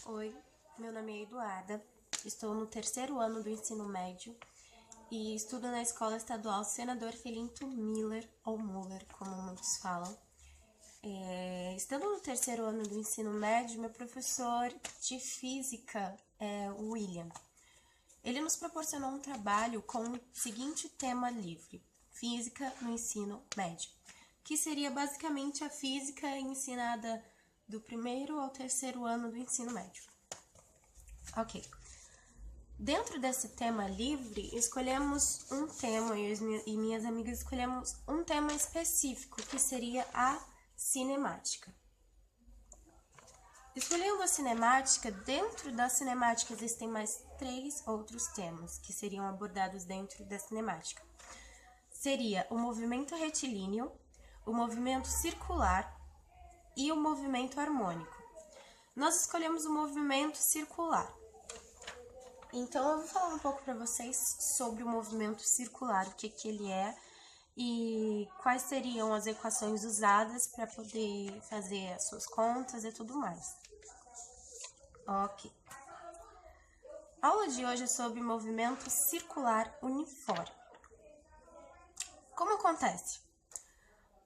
Oi, meu nome é Eduarda, estou no terceiro ano do ensino médio e estudo na Escola Estadual Senador Felinto Miller, ou Muller, como muitos falam. Estando no terceiro ano do ensino médio, meu professor de física é o William. Ele nos proporcionou um trabalho com o seguinte tema livre: Física no ensino médio, que seria basicamente a física ensinada do primeiro ao terceiro ano do ensino médio. Ok. Dentro desse tema livre, escolhemos um tema, eu e minhas amigas escolhemos um tema específico, que seria a cinemática. Escolhendo a cinemática, dentro da cinemática existem mais 3 outros temas que seriam abordados dentro da cinemática. Seria o movimento retilíneo, o movimento circular e o movimento harmônico. Nós escolhemos o movimento circular. Então, eu vou falar um pouco para vocês sobre o movimento circular, o que ele é e quais seriam as equações usadas para poder fazer as suas contas e tudo mais. Ok. A aula de hoje é sobre movimento circular uniforme. Como acontece?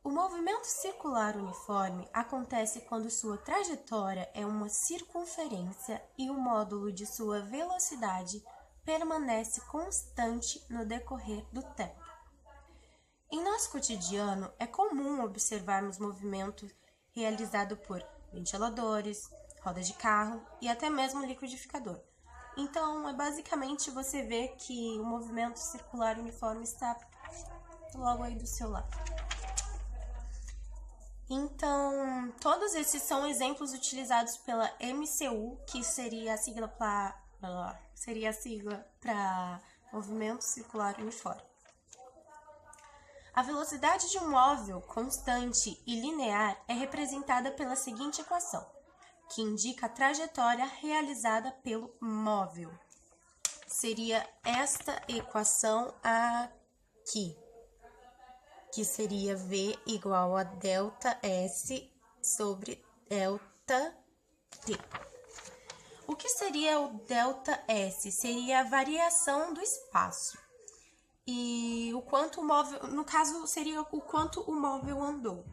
O movimento circular uniforme acontece quando sua trajetória é uma circunferência e o módulo de sua velocidade permanece constante no decorrer do tempo. Em nosso cotidiano, é comum observarmos movimentos realizados por ventiladores, roda de carro e até mesmo liquidificador. Então, basicamente você vê que o movimento circular uniforme está logo aí do seu lado. Então, todos esses são exemplos utilizados pela MCU, que seria a sigla para Movimento Circular Uniforme. A velocidade de um móvel constante e linear é representada pela seguinte equação, que indica a trajetória realizada pelo móvel. Seria esta equação aqui, que seria V igual a delta S sobre delta T. O que seria o delta S? Seria a variação do espaço. E o quanto o móvel, no caso, seria o quanto o móvel andou.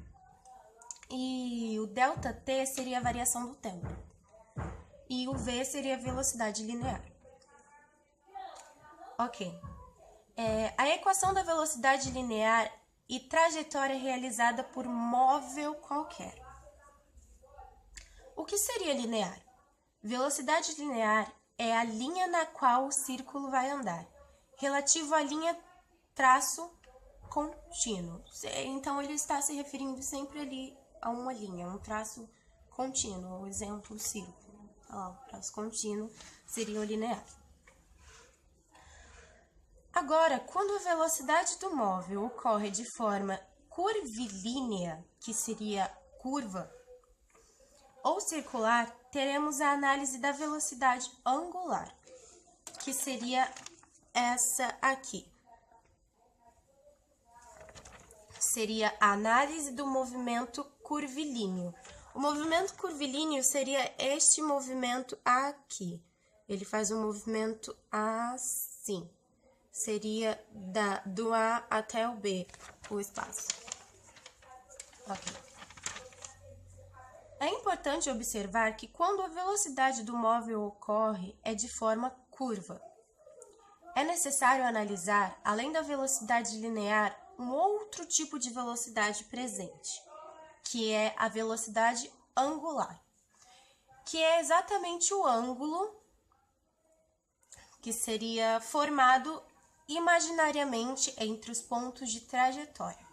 E o delta T seria a variação do tempo. E o V seria a velocidade linear. Ok. A equação da velocidade linear e trajetória realizada por móvel qualquer. O que seria linear? Velocidade linear é a linha na qual o círculo vai andar, relativo à linha traço contínuo. Então, ele está se referindo sempre ali a uma linha, um traço contínuo, o exemplo, o círculo. O traço contínuo seria o linear. Agora, quando a velocidade do móvel ocorre de forma curvilínea, que seria curva, ou circular, teremos a análise da velocidade angular, que seria essa aqui. Seria a análise do movimento curvilíneo. O movimento curvilíneo seria este movimento aqui. Ele faz um movimento assim. Seria do A até o B, o espaço. Ok. É importante observar que quando a velocidade do móvel ocorre, é de forma curva. É necessário analisar, além da velocidade linear, um outro tipo de velocidade presente, que é a velocidade angular, que é exatamente o ângulo que seria formado imaginariamente entre os pontos de trajetória.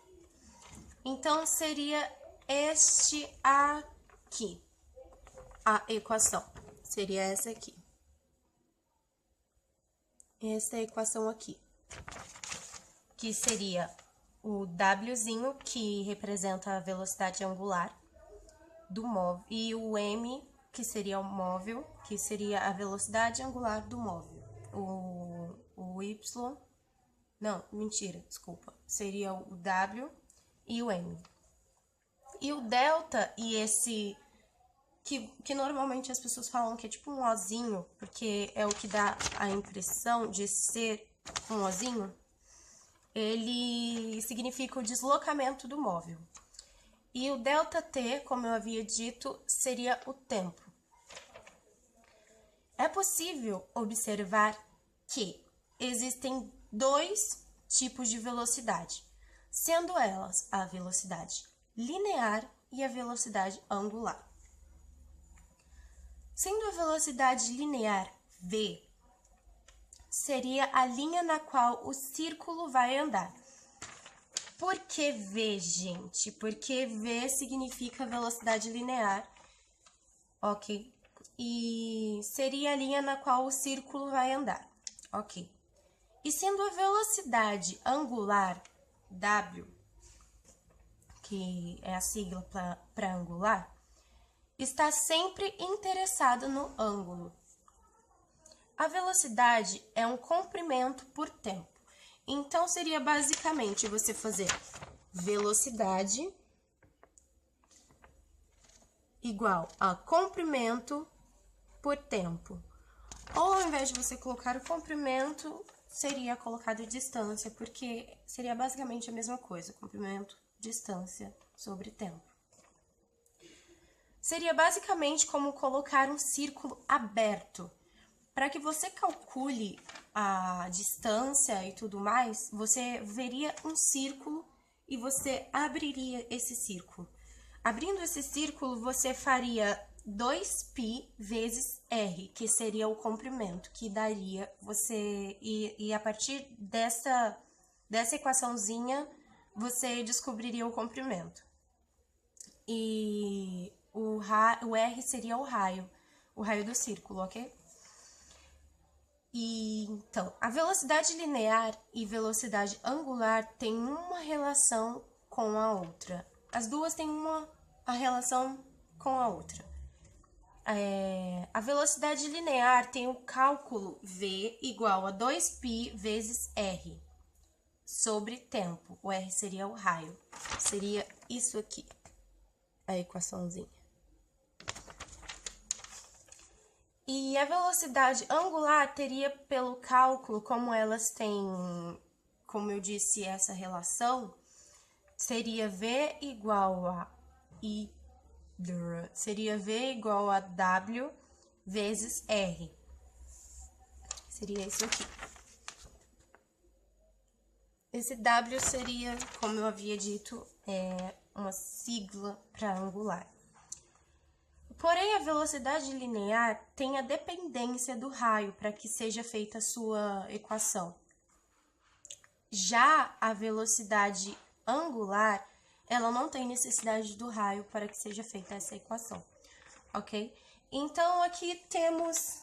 Então, seria este aqui, a equação, seria essa aqui. Essa é a equação aqui, que seria o Wzinho, que representa a velocidade angular do móvel, e o M, que seria o móvel, que seria a velocidade angular do móvel. O Y, não, mentira, desculpa, seria o W e o M. E o delta e esse que normalmente as pessoas falam que é tipo um ozinho, porque é o que dá a impressão de ser um ozinho, ele significa o deslocamento do móvel. E o ΔT, como eu havia dito, seria o tempo. É possível observar que existem dois tipos de velocidade, sendo elas a velocidade linear e a velocidade angular. Sendo a velocidade linear v, seria a linha na qual o círculo vai andar. Por que v, gente? Porque v significa velocidade linear, ok? E seria a linha na qual o círculo vai andar, ok? E sendo a velocidade angular, W, que é a sigla para angular, está sempre interessada no ângulo. A velocidade é um comprimento por tempo. Então, seria basicamente você fazer velocidade igual a comprimento por tempo. Ou, ao invés de você colocar o comprimento, seria colocado distância, porque seria basicamente a mesma coisa, comprimento, distância sobre tempo. Seria basicamente como colocar um círculo aberto. Para que você calcule a distância e tudo mais, você veria um círculo e você abriria esse círculo. Abrindo esse círculo, você faria 2π vezes r, que seria o comprimento, que daria você... E a partir dessa equaçãozinha, você descobriria o comprimento. E o r seria o raio do círculo, ok? E, então, a velocidade linear e velocidade angular têm uma relação com a outra. As duas têm a relação com a outra. A velocidade linear tem o cálculo v igual a 2π vezes r sobre tempo. O r seria o raio. Seria isso aqui, a equaçãozinha. E a velocidade angular teria pelo cálculo, como elas têm, como eu disse, essa relação, seria v igual a w vezes r. Seria isso aqui. Esse w seria, como eu havia dito, uma sigla para angular. Porém, a velocidade linear tem a dependência do raio para que seja feita a sua equação. Já a velocidade angular, ela não tem necessidade do raio para que seja feita essa equação, ok? Então, aqui temos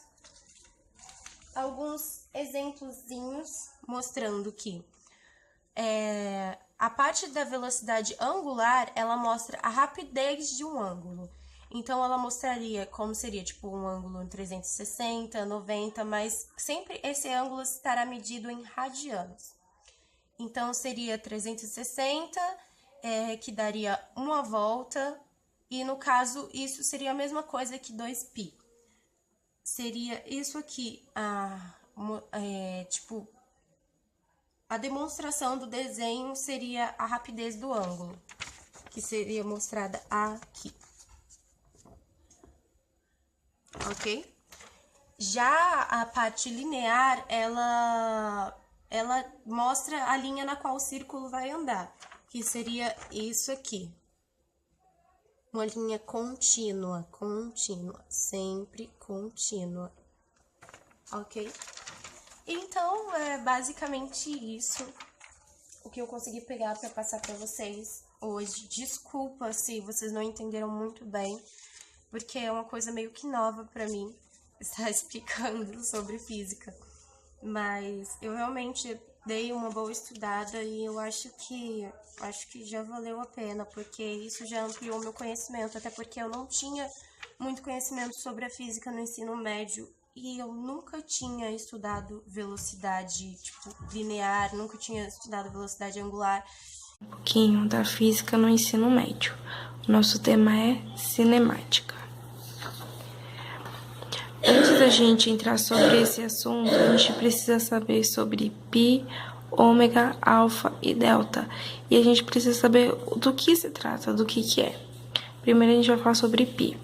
alguns exemplozinhos mostrando que a parte da velocidade angular, ela mostra a rapidez de um ângulo. Então, ela mostraria como seria, tipo, um ângulo em 360, 90, mas sempre esse ângulo estará medido em radianos. Então, seria 360, que daria uma volta, e no caso, isso seria a mesma coisa que 2π. Seria isso aqui, tipo, a demonstração do desenho seria a rapidez do ângulo, que seria mostrada aqui. Ok? Já a parte linear, ela mostra a linha na qual o círculo vai andar, que seria isso aqui. Uma linha contínua, sempre contínua. Ok? Então, é basicamente isso o que eu consegui pegar para passar para vocês hoje. Desculpa se vocês não entenderam muito bem, porque é uma coisa meio que nova para mim estar explicando sobre física. Mas eu realmente dei uma boa estudada e eu acho que já valeu a pena, porque isso já ampliou meu conhecimento, até porque eu não tinha muito conhecimento sobre a física no ensino médio e eu nunca tinha estudado velocidade, tipo, linear, nunca tinha estudado velocidade angular. Um pouquinho da física no ensino médio. O nosso tema é cinemática. gente entrar sobre esse assunto, a gente precisa saber sobre π, ômega, alfa e delta. E a gente precisa saber do que se trata, do que é. Primeiro a gente vai falar sobre π.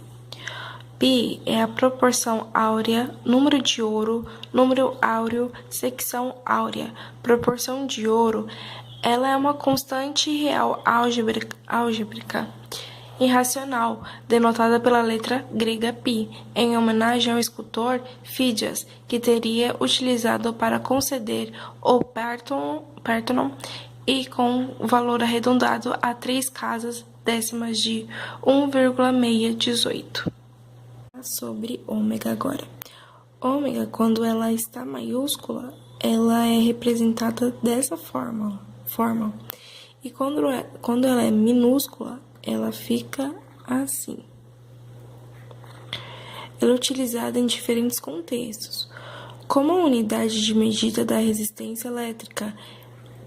Π é a proporção áurea, número de ouro, número áureo, secção áurea. Proporção de ouro, ela é uma constante real álgebrica irracional, denotada pela letra grega π, em homenagem ao escultor Fídias, que teria utilizado para conceder o Parthenon e com valor arredondado a 3 casas décimas de 1,618. Sobre ômega agora. Ômega, quando ela está maiúscula, ela é representada dessa forma. E quando ela é minúscula, ela fica assim. Ela é utilizada em diferentes contextos, como a unidade de medida da resistência elétrica,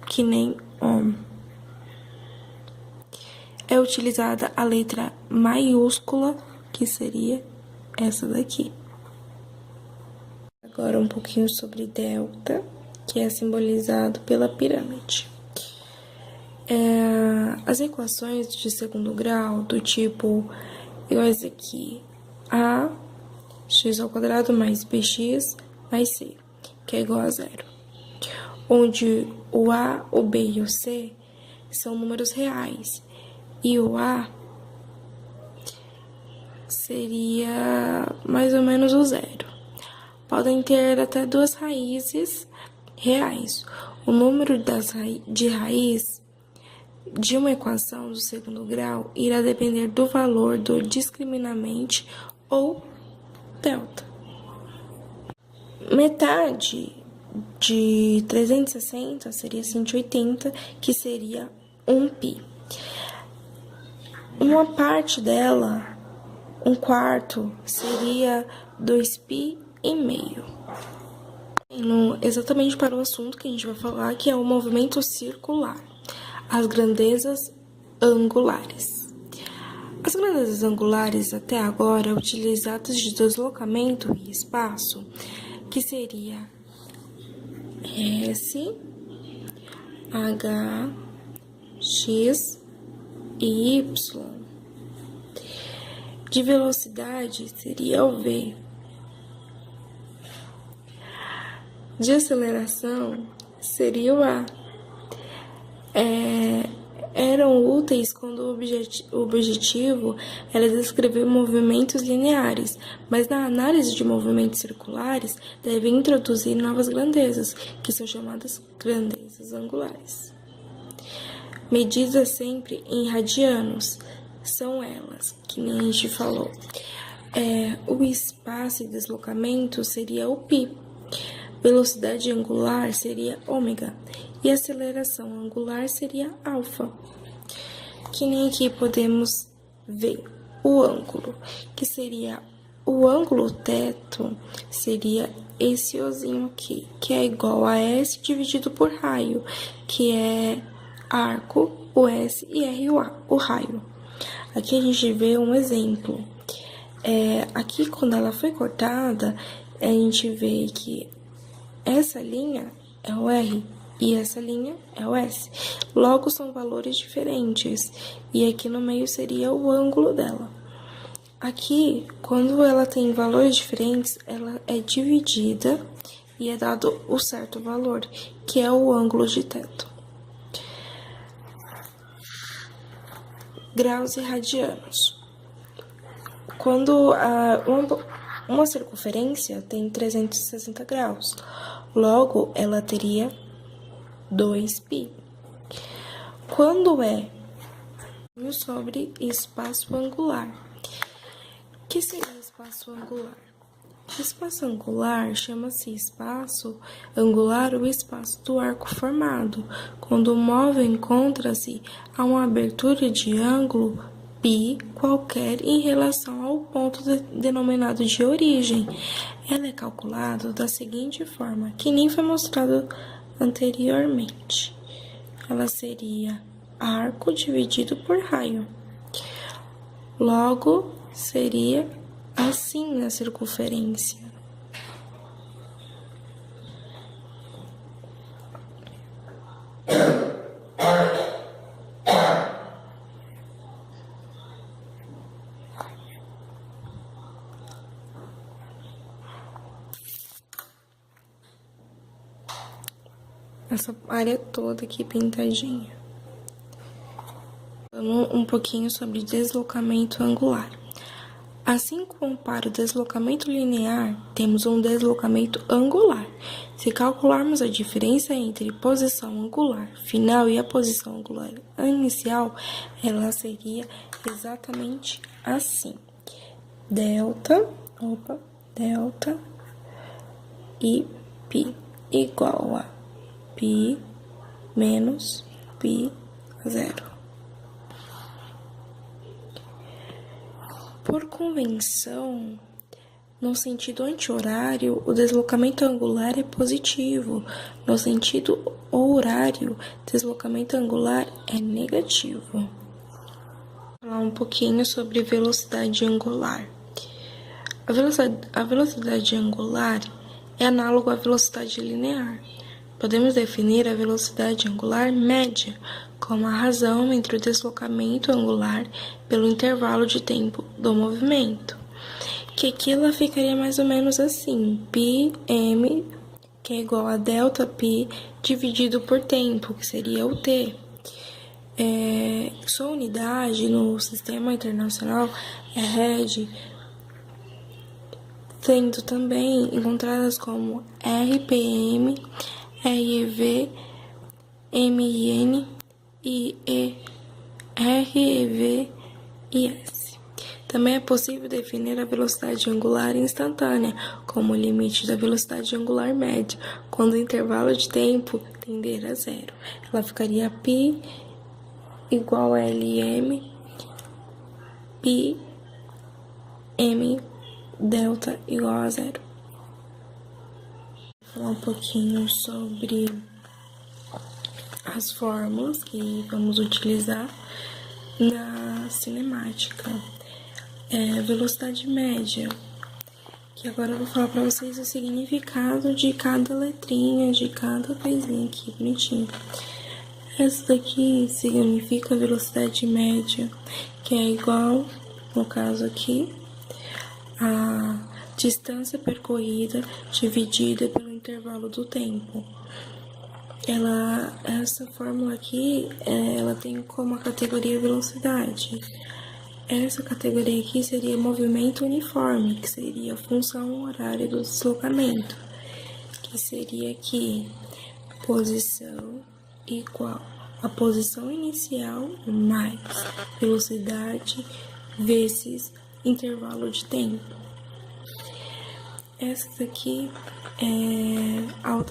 que nem ohm. É utilizada a letra maiúscula, que seria essa daqui. Agora um pouquinho sobre delta, que é simbolizado pela pirâmide. As equações de segundo grau, do tipo, igual esse aqui, a x ao quadrado mais bx mais c, que é igual a zero. Onde o a, o b e o c são números reais, e o a seria mais ou menos o zero. Podem ter até 2 raízes reais. O número de raiz de uma equação do segundo grau irá depender do valor do discriminante ou delta. Metade de 360 seria 180, que seria 1π. Uma parte dela, 1/4, seria 2π e meio. Indo exatamente para o assunto que a gente vai falar, que é o movimento circular, as grandezas angulares. As grandezas angulares, até agora, utilizadas de deslocamento e espaço, que seria S, H, X e Y. De velocidade, seria o V. De aceleração, seria o A. Eram úteis quando o objetivo era descrever movimentos lineares, mas na análise de movimentos circulares, devem introduzir novas grandezas, que são chamadas grandezas angulares. Medidas sempre em radianos, são elas, que nem a gente falou. O espaço e deslocamento seria o π. Velocidade angular seria ômega. E aceleração angular seria alfa. Que nem aqui podemos ver o ângulo, que seria o ângulo teto, seria esse ozinho aqui, que é igual a S dividido por raio, que é arco, o S, e R, o raio. Aqui a gente vê um exemplo. Aqui, quando ela foi cortada, a gente vê que essa linha é o R e essa linha é o S. Logo, são valores diferentes. E aqui no meio seria o ângulo dela. Aqui, quando ela tem valores diferentes, ela é dividida e é dado o certo valor, que é o ângulo de teto. Graus e radianos. Quando uma circunferência tem 360 graus, logo ela teria 2π. Quando é sobre espaço angular. O que seria espaço angular? Espaço angular chama-se espaço angular ou espaço do arco formado, quando o móvel encontra-se a uma abertura de ângulo π qualquer em relação ao ponto denominado de origem. Ela é calculada da seguinte forma, que nem foi mostrado anteriormente. Ela seria arco dividido por raio. Logo, seria assim na circunferência. essa área toda aqui pintadinha. Falando um pouquinho sobre deslocamento angular. Assim como para o deslocamento linear, temos um deslocamento angular. Se calcularmos a diferença entre posição angular final e a posição angular inicial, ela seria exatamente assim. Delta e π igual a π menos π zero. Por convenção, no sentido anti-horário, o deslocamento angular é positivo. No sentido horário, o deslocamento angular é negativo. Vou falar um pouquinho sobre velocidade angular. A velocidade angular é análoga à velocidade linear. Podemos definir a velocidade angular média como a razão entre o deslocamento angular pelo intervalo de tempo do movimento. Que aqui ela ficaria mais ou menos assim, πm, que é igual a ΔΠ dividido por tempo, que seria o t. Sua unidade no sistema internacional é reg, sendo também encontradas como RPM, REV, MIN e REV e S. Também é possível definir a velocidade angular instantânea como o limite da velocidade angular média, quando o intervalo de tempo tender a zero. Ela ficaria π igual a LM, π m delta igual a zero. Vou falar um pouquinho sobre as fórmulas que vamos utilizar na cinemática. Velocidade média, que agora eu vou falar para vocês o significado de cada letrinha, de cada coisinha aqui, bonitinho. Essa daqui significa velocidade média, que é igual, no caso aqui, a distância percorrida dividida pelo intervalo do tempo. Essa fórmula aqui, ela tem como a categoria velocidade. Essa categoria aqui seria movimento uniforme, que seria a função horária do deslocamento, que seria aqui posição igual a posição inicial mais velocidade vezes intervalo de tempo. Essa daqui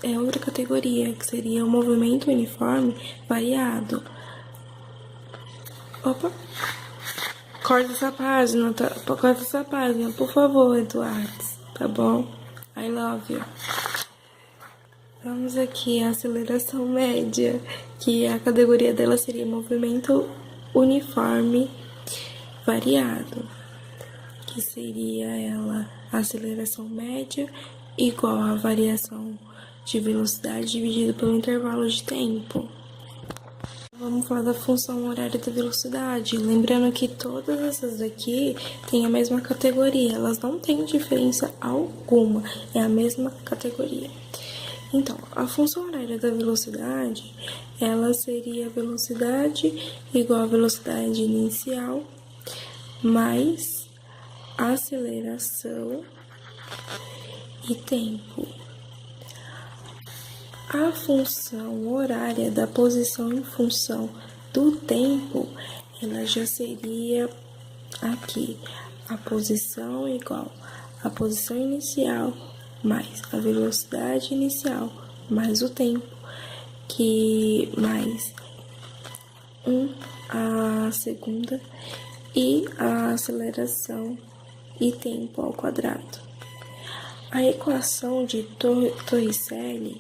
é outra categoria, que seria o movimento uniforme variado. Opa! Corta essa página, por favor, Eduardo, tá bom? I love you. Vamos aqui à aceleração média, que a categoria dela seria movimento uniforme variado, que seria a aceleração média igual a variação de velocidade dividido pelo intervalo de tempo. Vamos falar da função horária da velocidade. Lembrando que todas essas daqui têm a mesma categoria, elas não têm diferença alguma, é a mesma categoria. Então, a função horária da velocidade, ela seria a velocidade igual a velocidade inicial mais aceleração e tempo. A função horária da posição em função do tempo, ela já seria aqui, a posição igual a posição inicial mais a velocidade inicial mais o tempo, que mais a segunda e a aceleração e tempo ao quadrado. A equação de Torricelli,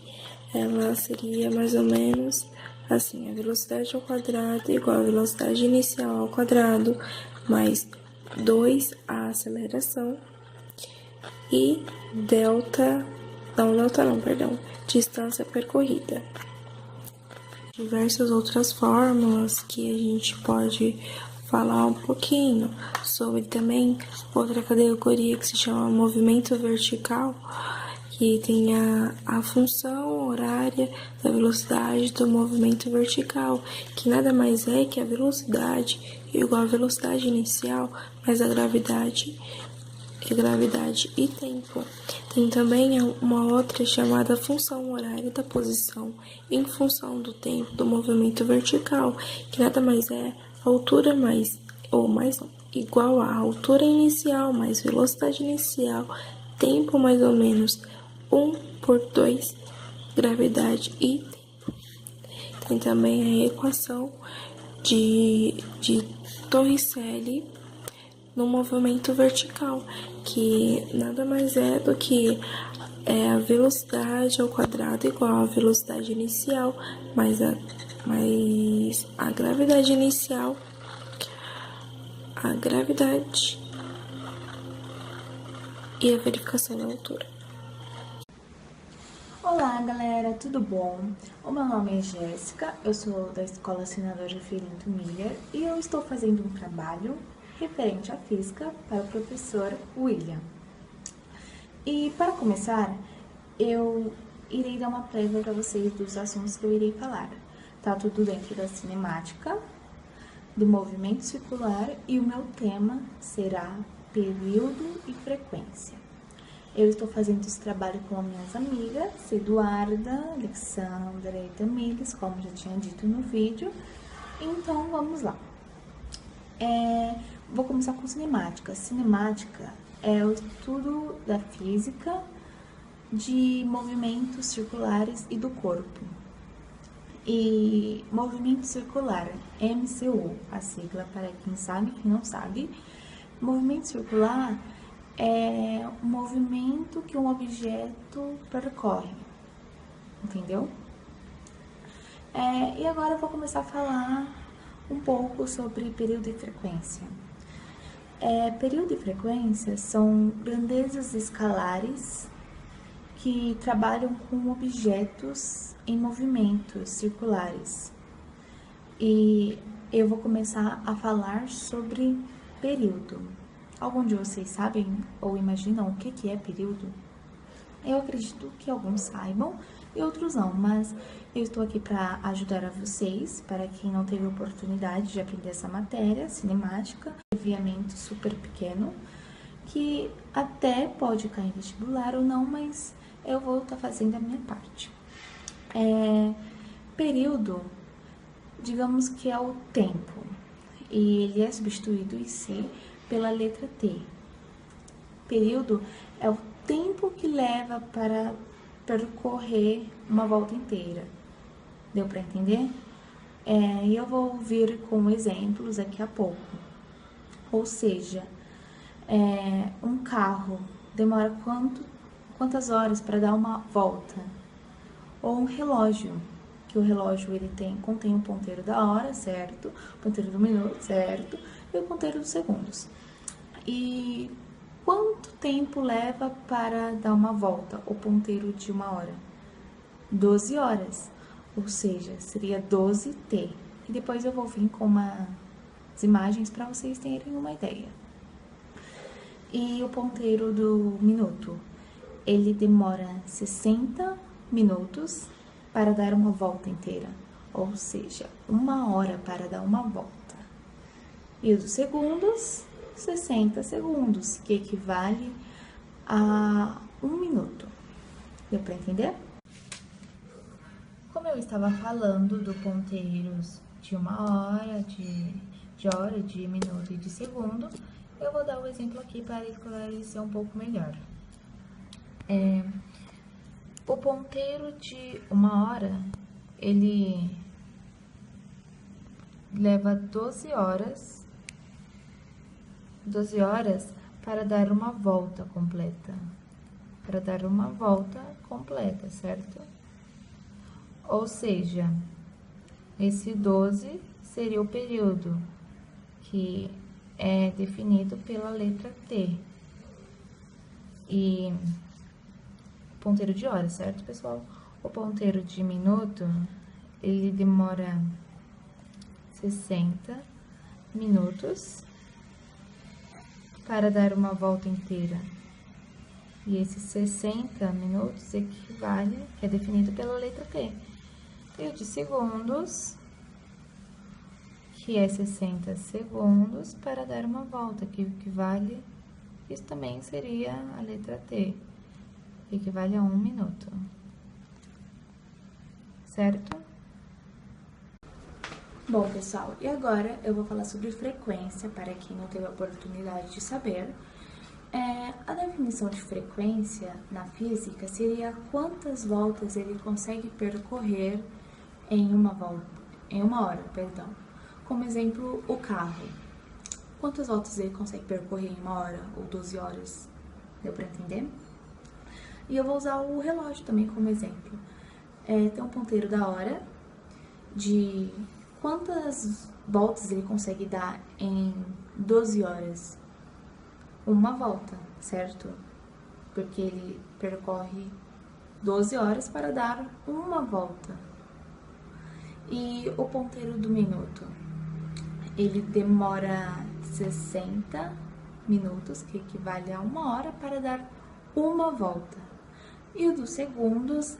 ela seria mais ou menos assim, a velocidade ao quadrado igual a velocidade inicial ao quadrado mais 2 a aceleração e distância percorrida. Diversas outras fórmulas que a gente pode falar um pouquinho sobre também outra categoria que se chama movimento vertical, que tem a função horária área da velocidade do movimento vertical, que nada mais é que a velocidade igual à velocidade inicial mais a gravidade e tempo. Tem também uma outra chamada função horária da posição em função do tempo do movimento vertical, que nada mais é a altura mais igual à altura inicial mais velocidade inicial, tempo mais ou menos 1/2 gravidade e tempo. Tem também a equação de Torricelli no movimento vertical, que nada mais é do que a velocidade ao quadrado igual à velocidade inicial mais a gravidade inicial, a gravidade e a verificação da altura. Olá, galera, tudo bom? O meu nome é Jéssica, eu sou da Escola Senador Filinto Miller e eu estou fazendo um trabalho referente à física para o professor William. E para começar, eu irei dar uma prévia para vocês dos assuntos que eu irei falar. Tá tudo dentro da cinemática, do movimento circular e o meu tema será período e frequência. Eu estou fazendo esse trabalho com as minhas amigas, Eduarda, Alexandra e Tamires, como já tinha dito no vídeo. Então, vamos lá. Vou começar com cinemática. Cinemática é o estudo da física de movimentos circulares e do corpo. E movimento circular, MCU, a sigla para quem sabe, quem não sabe. Movimento circular é um movimento que um objeto percorre, entendeu? E agora eu vou começar a falar um pouco sobre período e frequência. Período e frequência são grandezas escalares que trabalham com objetos em movimentos circulares. E eu vou começar a falar sobre período. Algum de vocês sabem ou imaginam o que é período? Eu acredito que alguns saibam e outros não, mas eu estou aqui para ajudar a vocês, para quem não teve oportunidade de aprender essa matéria, cinemática, obviamente super pequeno, que até pode cair em vestibular ou não, mas eu vou estar fazendo a minha parte. Período, digamos que é o tempo, e ele é substituído em si pela letra T. Período é o tempo que leva para percorrer uma volta inteira. Deu para entender? E eu vou vir com exemplos daqui a pouco. Ou seja, um carro demora quantas horas para dar uma volta? Ou um relógio, que o relógio ele contém o ponteiro da hora, certo? O ponteiro do minuto, certo? E o ponteiro dos segundos. E quanto tempo leva para dar uma volta, o ponteiro de uma hora? 12 horas, ou seja, seria 12T. E depois eu vou vir com umas imagens para vocês terem uma ideia. E o ponteiro do minuto, ele demora 60 minutos para dar uma volta inteira, ou seja, 1 hora para dar uma volta. E o dos segundos, 60 segundos, que equivale a 1 minuto. Deu para entender? Como eu estava falando do ponteiros de 1 hora, de hora, de minuto e de segundo, eu vou dar o exemplo aqui para esclarecer um pouco melhor. O ponteiro de 1 hora, ele leva 12 horas para dar uma volta completa. Certo? Ou seja, esse 12 seria o período que é definido pela letra T. E ponteiro de hora, certo, pessoal? O ponteiro de minuto, ele demora 60 minutos para dar uma volta inteira. E esses 60 minutos equivale, que é definido pela letra T. E o de segundos, que é 60 segundos para dar uma volta, que equivale, isso também seria a letra T, que equivale a 1 minuto. Certo? Bom, pessoal, e agora eu vou falar sobre frequência, para quem não teve a oportunidade de saber. A definição de frequência na física seria quantas voltas ele consegue percorrer em uma hora, perdão. Como exemplo, o carro. Quantas voltas ele consegue percorrer em 1 hora ou 12 horas? Deu para entender? E eu vou usar o relógio também como exemplo. Tem um ponteiro da hora, de quantas voltas ele consegue dar em 12 horas? Uma volta, certo? Porque ele percorre 12 horas para dar uma volta. E o ponteiro do minuto? Ele demora 60 minutos, que equivale a 1 hora, para dar uma volta. E o dos segundos,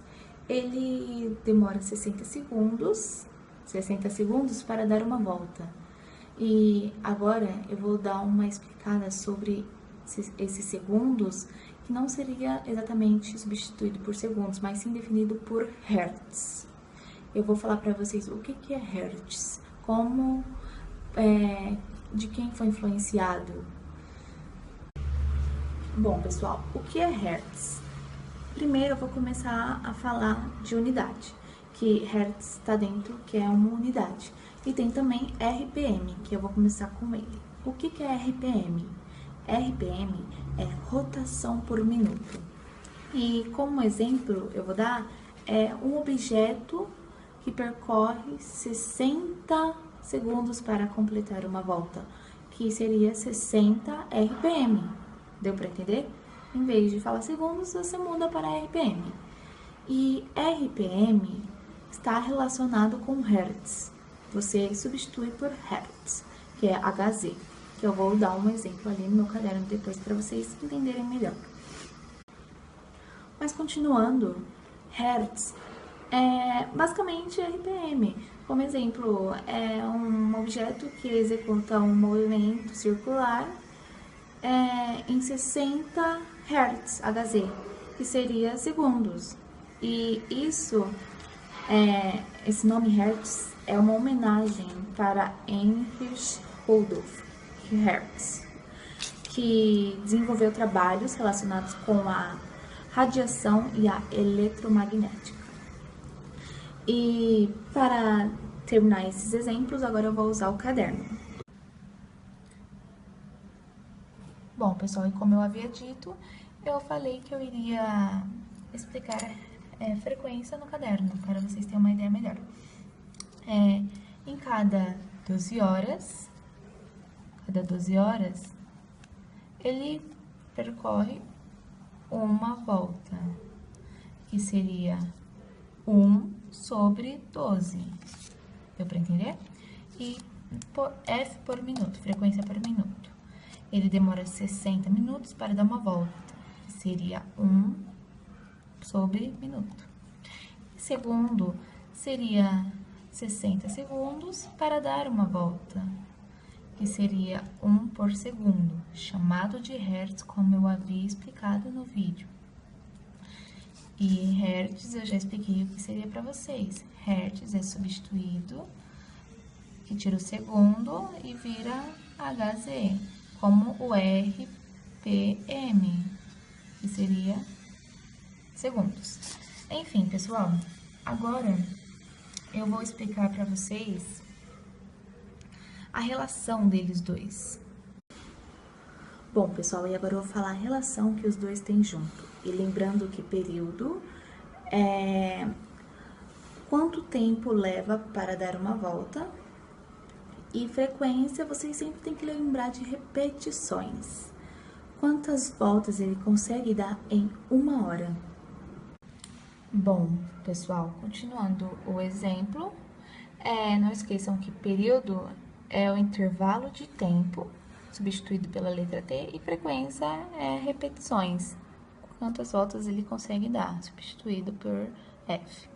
ele demora 60 segundos para dar uma volta. E agora eu vou dar uma explicada sobre esses segundos, que não seria exatamente substituído por segundos, mas sim definido por hertz. Eu vou falar para vocês o que é hertz, de quem foi influenciado. Bom, pessoal, o que é hertz? Primeiro eu vou começar a falar de unidade, que hertz está dentro, que é uma unidade. E tem também RPM, que eu vou começar com ele. O que é RPM? RPM é rotação por minuto. E como exemplo eu vou dar um objeto que percorre 60 segundos para completar uma volta, que seria 60 RPM. Deu para entender? Em vez de falar segundos, você muda para RPM. E RPM está relacionado com Hertz. Você substitui por Hertz, que é Hz, que eu vou dar um exemplo ali no meu caderno depois para vocês entenderem melhor. Mas continuando, Hertz é basicamente RPM. Como exemplo, é um objeto que executa um movimento circular em 60 Hz, Hz, que seria segundos. E esse nome Hertz é uma homenagem para Heinrich Rudolf Hertz, que desenvolveu trabalhos relacionados com a radiação e a eletromagnética. E para terminar esses exemplos, agora eu vou usar o caderno. Bom, pessoal, e como eu havia dito, eu falei que eu iria explicar frequência no caderno, para vocês terem uma ideia melhor. Em cada 12 horas, ele percorre uma volta, que seria 1 sobre 12. Deu para entender? E F por minuto, frequência por minuto. Ele demora 60 minutos para dar uma volta, que seria 1 sobre minuto. Segundo, seria 60 segundos para dar uma volta, que seria 1 por segundo, chamado de Hertz, como eu havia explicado no vídeo. E Hertz eu já expliquei o que seria para vocês. Hertz é substituído, que tira o segundo e vira Hz, como o RPM, que seria segundos. Enfim, pessoal, agora eu vou explicar para vocês a relação deles dois. Bom, pessoal, e agora eu vou falar a relação que os dois têm junto. E lembrando que período é quanto tempo leva para dar uma volta. E frequência, vocês sempre têm que lembrar de repetições. Quantas voltas ele consegue dar em 1 hora? Bom, pessoal, continuando o exemplo, não esqueçam que período é o intervalo de tempo, substituído pela letra T, e frequência é repetições. quantas voltas ele consegue dar, substituído por f.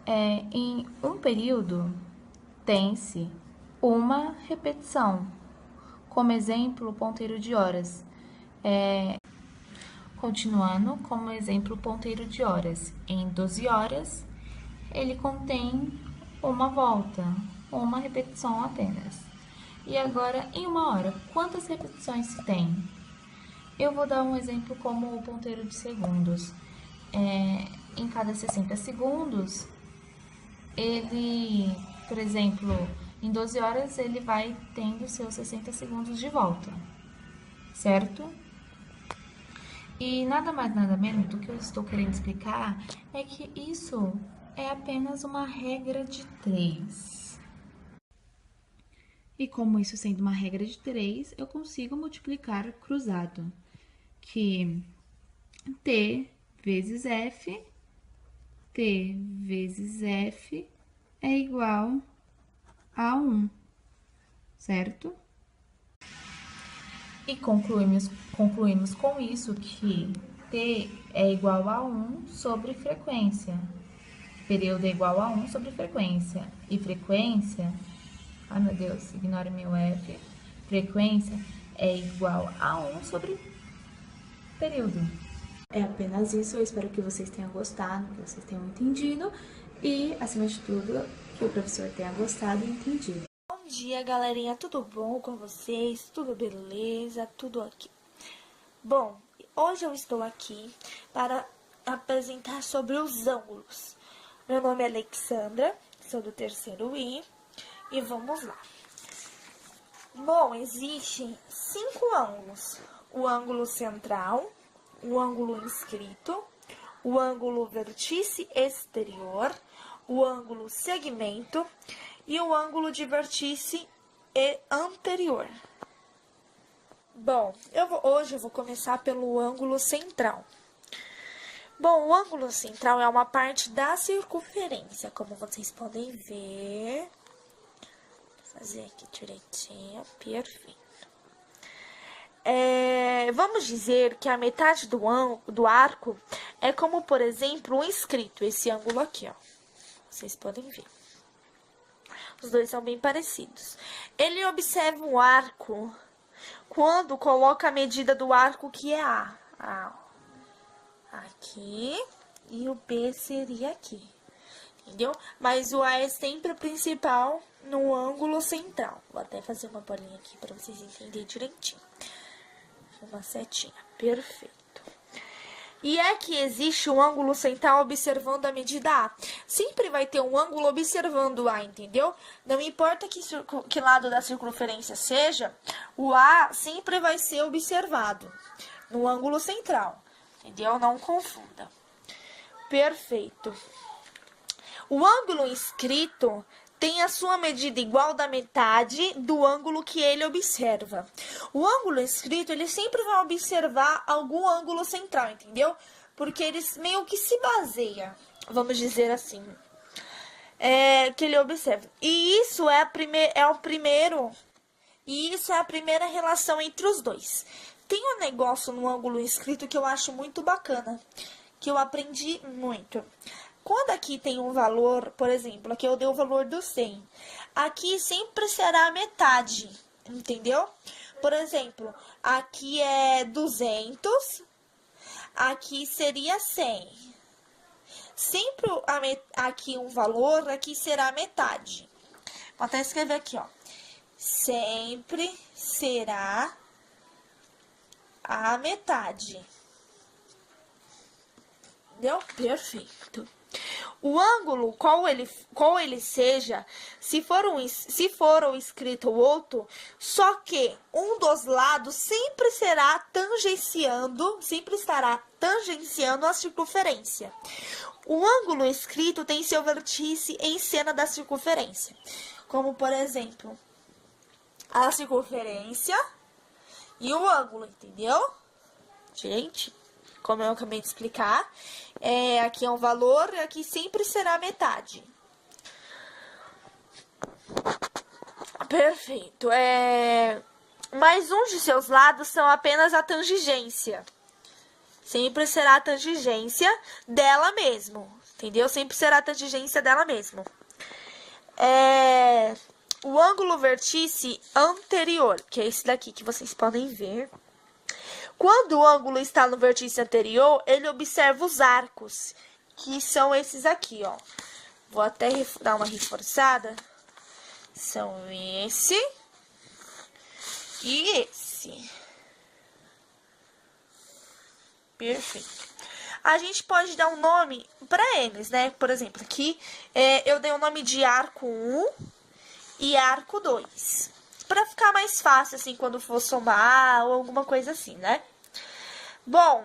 Em um período, tem-se uma repetição, como exemplo, o ponteiro de horas. Continuando, como exemplo, o ponteiro de horas. Em 12 horas, ele contém uma volta, uma repetição apenas. E agora, em 1 hora, quantas repetições se tem? Eu vou dar um exemplo como o ponteiro de segundos. Em cada 60 segundos, ele, por exemplo, em 12 horas, ele vai tendo seus 60 segundos de volta, certo? E nada mais, nada menos do que eu estou querendo explicar é que isso é apenas uma regra de 3. E como isso sendo uma regra de 3, eu consigo multiplicar cruzado, que T vezes F é igual a 1, certo? E concluímos com isso que T é igual a 1 sobre frequência. Período é igual a 1 sobre frequência. E frequência, ai meu Deus, ignore meu F. Frequência é igual a 1 sobre período. É apenas isso, eu espero que vocês tenham gostado, que vocês tenham entendido e, acima de tudo, que o professor tenha gostado e entendido. Bom dia, galerinha, tudo bom com vocês? Tudo beleza? Tudo aqui? Bom, hoje eu estou aqui para apresentar sobre os ângulos. Meu nome é Alexandra, sou do 3º I e vamos lá. Bom, existem 5 ângulos: o ângulo central, o ângulo inscrito, o ângulo vértice exterior, o ângulo segmento e o ângulo de vértice anterior. Bom, hoje eu vou começar pelo ângulo central. Bom, o ângulo central é uma parte da circunferência, como vocês podem ver. Vou fazer aqui direitinho, perfeito. Vamos dizer que a metade do arco é como, por exemplo, um inscrito, esse ângulo aqui, ó. Vocês podem ver. Os dois são bem parecidos. Ele observa o arco quando coloca a medida do arco, que é A. Aqui, e o B seria aqui, entendeu? Mas o A é sempre o principal no ângulo central. Vou até fazer uma bolinha aqui para vocês entenderem direitinho. Uma setinha, perfeito. E é que existe um ângulo central observando a medida A. Sempre vai ter um ângulo observando A, entendeu? Não importa que lado da circunferência seja, o A sempre vai ser observado no ângulo central. Entendeu? Não confunda. Perfeito. O ângulo inscrito tem a sua medida igual da metade do ângulo que ele observa. O ângulo inscrito, ele sempre vai observar algum ângulo central, entendeu? Porque ele meio que se baseia, vamos dizer assim, que ele observa. E isso é a primeira relação entre os dois. Tem um negócio no ângulo inscrito que eu acho muito bacana, que eu aprendi muito. Quando aqui tem um valor, por exemplo, aqui eu dei o valor do 100. Aqui sempre será a metade, entendeu? Por exemplo, aqui é 200, aqui seria 100. Sempre aqui um valor, aqui será a metade. Vou até escrever aqui, ó. Sempre será a metade. Entendeu? Perfeito. O ângulo, qual ele seja, se for o inscrito ou outro, só que um dos lados sempre estará tangenciando a circunferência. O ângulo inscrito tem seu vértice em cena da circunferência, como por exemplo, a circunferência e o ângulo, entendeu? Gente, como eu acabei de explicar, aqui é um valor, aqui sempre será a metade. Perfeito. Mas um de seus lados são apenas a tangência, Sempre será a tangência dela mesmo, entendeu? Sempre será a tangência dela mesmo. O ângulo vertice anterior, que é esse daqui que vocês podem ver. Quando o ângulo está no vertice anterior, ele observa os arcos, que são esses aqui, ó. Vou até dar uma reforçada. São esse e esse. Perfeito. A gente pode dar um nome para eles, né? Por exemplo, aqui eu dei o nome de arco 1 e arco 2. Para ficar mais fácil, assim, quando for somar ou alguma coisa assim, né? Bom,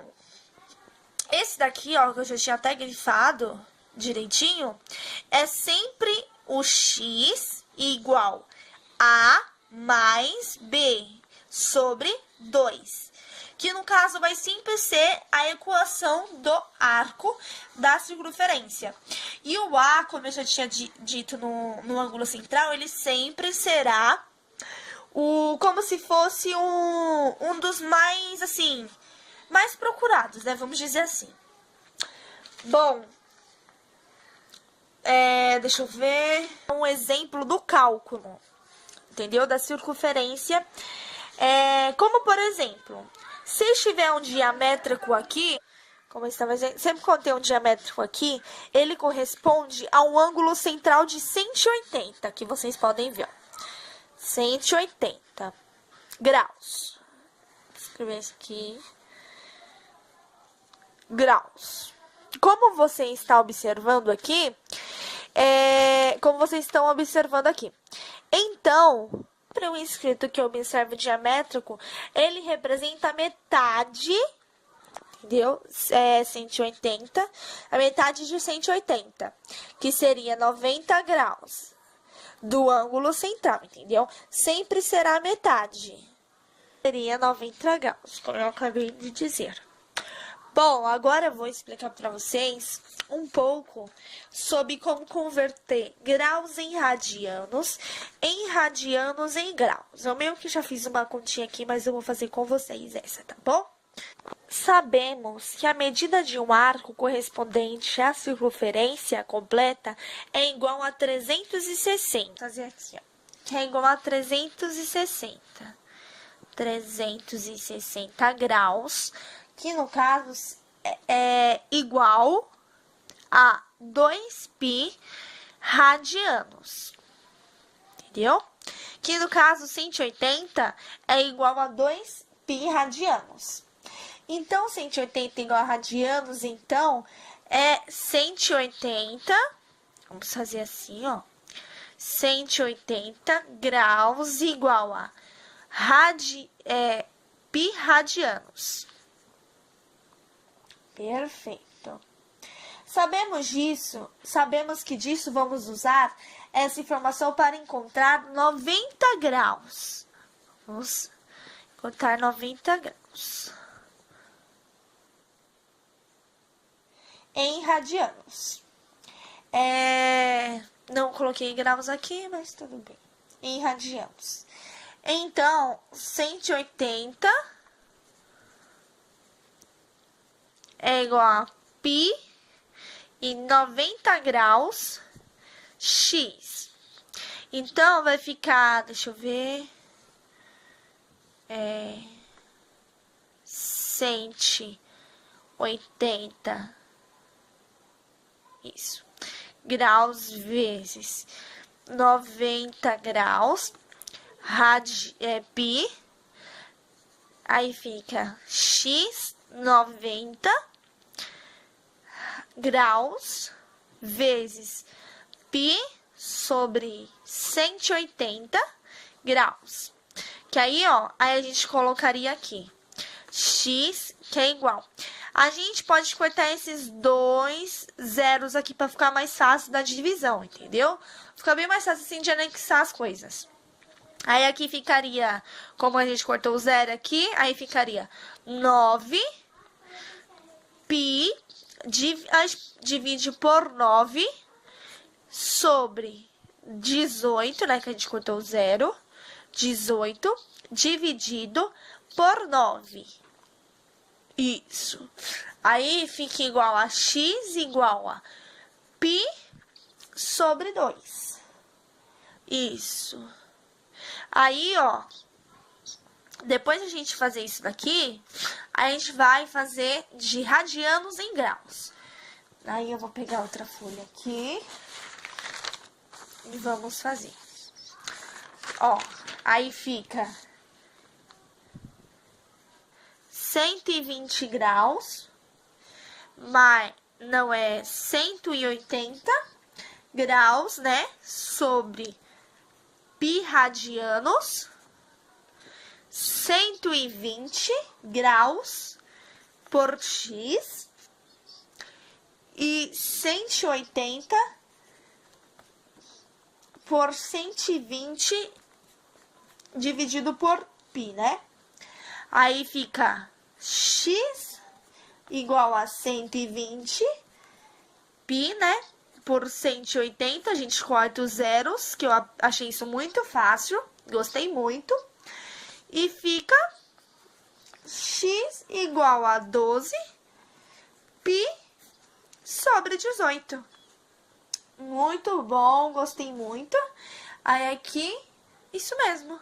esse daqui, ó, que eu já tinha até grifado direitinho, é sempre o x igual a mais b sobre 2. Que no caso vai sempre ser a equação do arco da circunferência. E o A, como eu já tinha dito no ângulo central, ele sempre será como se fosse um dos mais, assim, mais procurados, né? Vamos dizer assim. Bom, deixa eu ver. Um exemplo do cálculo, entendeu? Da circunferência. Como, por exemplo, se tiver um diamétrico aqui, como eu estava dizendo, sempre quando tem um diamétrico aqui, ele corresponde a um ângulo central de 180, que vocês podem ver, ó. 180 graus. Vou escrever isso aqui. Graus. Como você está observando aqui, como vocês estão observando aqui. Então, para um inscrito que observa o diamétrico, ele representa a metade, entendeu? 180, a metade de 180, que seria 90 graus do ângulo central, entendeu? Sempre será a metade. Seria 90 graus, como eu acabei de dizer. Bom, agora eu vou explicar para vocês um pouco sobre como converter graus em radianos em graus. Eu meio que já fiz uma continha aqui, mas eu vou fazer com vocês essa, tá bom? Sabemos que a medida de um arco correspondente à circunferência completa é igual a 360. Vou fazer aqui, ó. Que é igual a 360. 360 graus, que no caso é igual a 2π radianos. Entendeu? Que no caso 180 é igual a 2π radianos. Então, 180 igual a radianos, então, é 180, vamos fazer assim, ó, 180 graus igual a π radianos. Perfeito. Sabemos que disso vamos usar essa informação para encontrar 90 graus. Vamos encontrar 90 graus. Em radianos. Não coloquei graus aqui, mas tudo bem. Em radianos. Então, 180 é igual a π e 90 graus x. Então, vai ficar, deixa eu ver, 180, isso, graus vezes 90 graus, π, aí fica x 90 graus vezes π sobre 180 graus. Que aí, ó, aí a gente colocaria aqui x, que é igual. A gente pode cortar esses dois zeros aqui para ficar mais fácil da divisão, entendeu? Fica bem mais fácil assim de anexar as coisas. Aí aqui ficaria, como a gente cortou o zero aqui, aí ficaria 9 π divide por 9 sobre 18, né, que a gente cortou o zero, 18 dividido por 9. Isso. Aí fica igual a x igual a π sobre 2. Isso. Aí, ó, depois de a gente fazer isso daqui, a gente vai fazer de radianos em graus. Aí eu vou pegar outra folha aqui e vamos fazer. Ó, aí fica 120 graus, mas não é 180 graus, né? Sobre π radianos, 120 graus por x e 180 por 120 dividido por π, né? Aí fica x igual a 120 π, né? Por 180, a gente corta os zeros, que eu achei isso muito fácil, gostei muito. E fica x igual a 12 π sobre 18. Muito bom, gostei muito. Aí aqui, isso mesmo.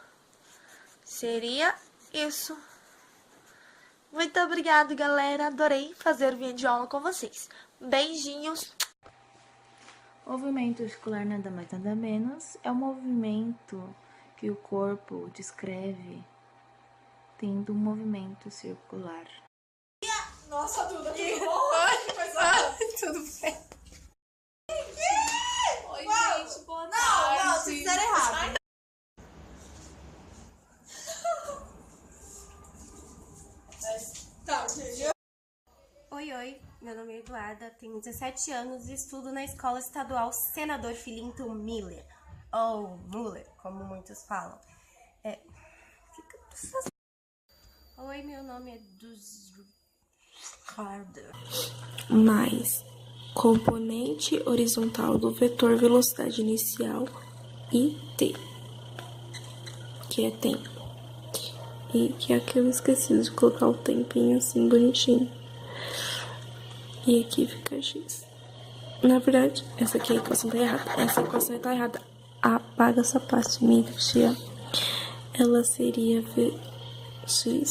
Seria isso. Muito obrigada, galera. Adorei fazer vídeo de aula com vocês. Beijinhos. Movimento circular nada mais nada menos é um movimento que o corpo descreve tendo um movimento circular. Nossa, Duda, tudo bom? Tudo bem. Oi, gente, boa tarde. Não, vocês fizeram errado. Oi, meu nome é Eduarda, tenho 17 anos e estudo na Escola Estadual Senador Filinto Miller, ou Muller, como muitos falam. Oi, meu nome é Ricardo. Mais componente horizontal do vetor velocidade inicial e t, que é tempo. E que aqui eu esqueci de colocar o tempinho assim bonitinho. E aqui fica x. Na verdade, essa aqui a equação tá errada. Essa equação tá errada. Apaga essa parte minha, tia. Ela seria x